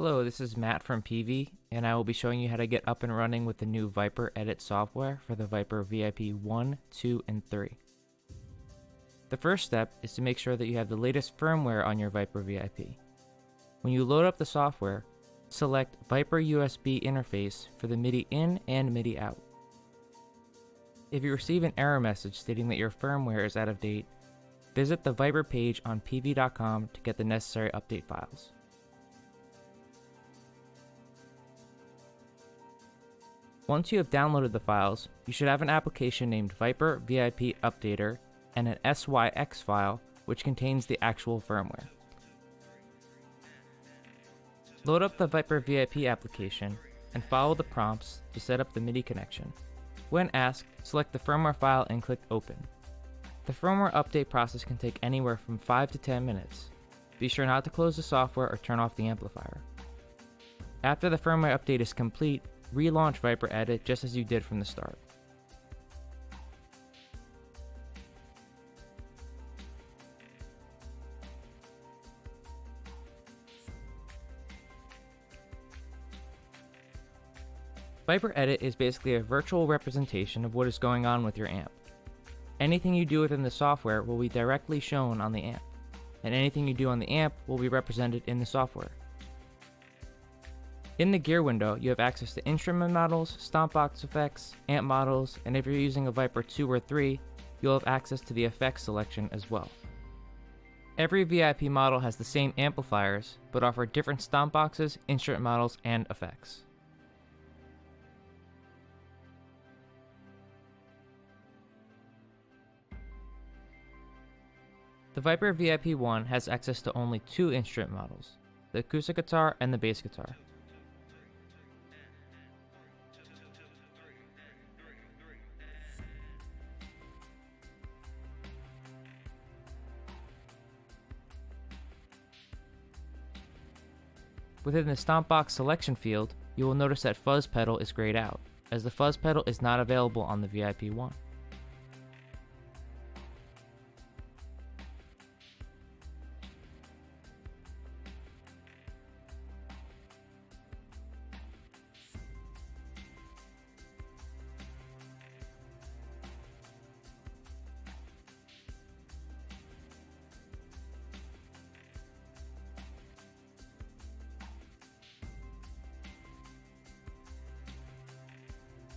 Hello, this is Matt from Peavey, and I will be showing you how to get up and running with the new Vypyr edit software for the Vypyr Vypyr 1, 2, and 3. The first step is to make sure that you have the latest firmware on your Vypyr Vypyr. When you load up the software, select Vypyr USB interface for the MIDI in and MIDI out. If you receive an error message stating that your firmware is out of date, visit the Vypyr page on peavey.com to get the necessary update files. Once you have downloaded the files, you should have an application named Vypyr Vypyr Updater and an SYX file which contains the actual firmware. Load up the Vypyr Vypyr application and follow the prompts to set up the MIDI connection. When asked, select the firmware file and click Open. The firmware update process can take anywhere from 5 to 10 minutes. Be sure not to close the software or turn off the amplifier. After the firmware update is complete, relaunch Vypyr Edit just as you did from the start. Vypyr Edit is basically a virtual representation of what is going on with your amp. Anything you do within the software will be directly shown on the amp, and anything you do on the amp will be represented in the software. In the gear window, you have access to instrument models, stomp box effects, amp models, and if you're using a Vypyr 2 or 3, you'll have access to the effects selection as well. Every VIP model has the same amplifiers, but offer different stomp boxes, instrument models, and effects. The Vypyr Vypyr 1 has access to only two instrument models, the acoustic guitar and the bass guitar. Within the stomp box selection field, you will notice that fuzz pedal is grayed out, as the fuzz pedal is not available on the Vypyr 1.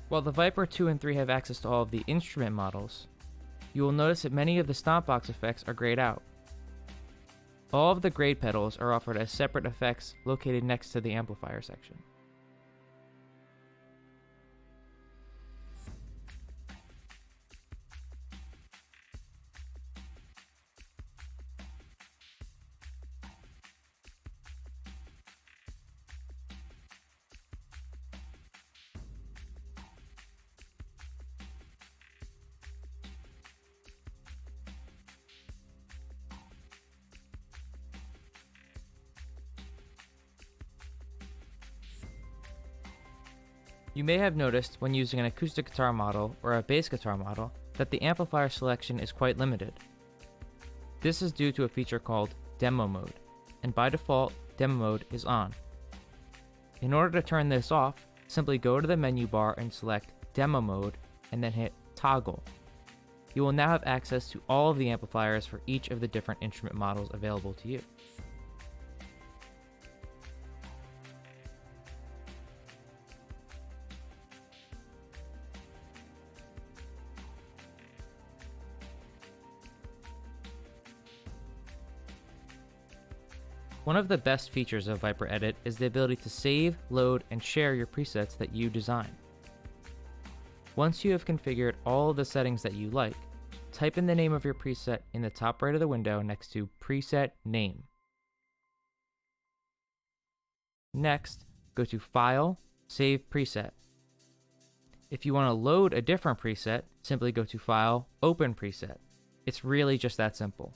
While the Vypyr 2 and 3 have access to all of the instrument models, you will notice that many of the stomp box effects are grayed out. All of the grayed pedals are offered as separate effects located next to the amplifier section. You may have noticed when using an acoustic guitar model or a bass guitar model that the amplifier selection is quite limited. This is due to a feature called Demo Mode, and by default, Demo Mode is on. In order to turn this off, simply go to the menu bar and select Demo Mode and then hit Toggle. You will now have access to all of the amplifiers for each of the different instrument models available to you. One of the best features of Vypyr Edit is the ability to save, load, and share your presets that you design. Once you have configured all of the settings that you like, type in the name of your preset in the top right of the window next to Preset Name. Next, go to File, Save Preset. If you want to load a different preset, simply go to File, Open Preset. It's really just that simple.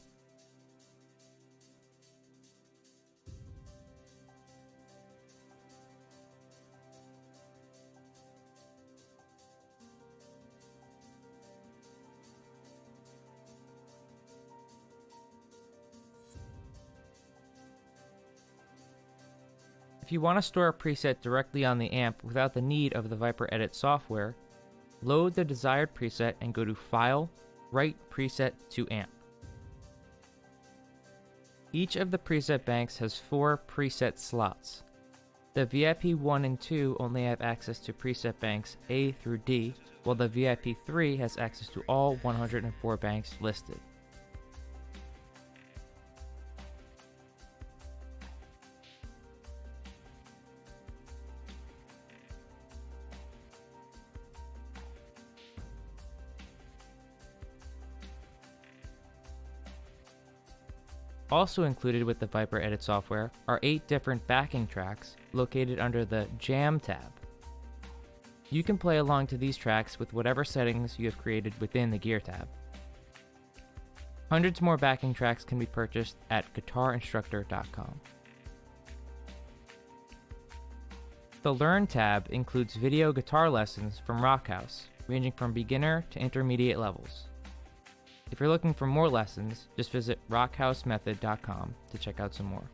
If you want to store a preset directly on the amp without the need of the Vypyr Edit software, load the desired preset and go to File, Write Preset to Amp. Each of the preset banks has 4 preset slots. The VIP 1 and 2 only have access to preset banks A through D, while the VIP 3 has access to all 104 banks listed. Also included with the Vypyr Edit software are 8 different backing tracks located under the Jam tab. You can play along to these tracks with whatever settings you have created within the Gear tab. Hundreds more backing tracks can be purchased at guitarinstructor.com. The Learn tab includes video guitar lessons from Rockhouse, ranging from beginner to intermediate levels. If you're looking for more lessons, just visit rockhousemethod.com to check out some more.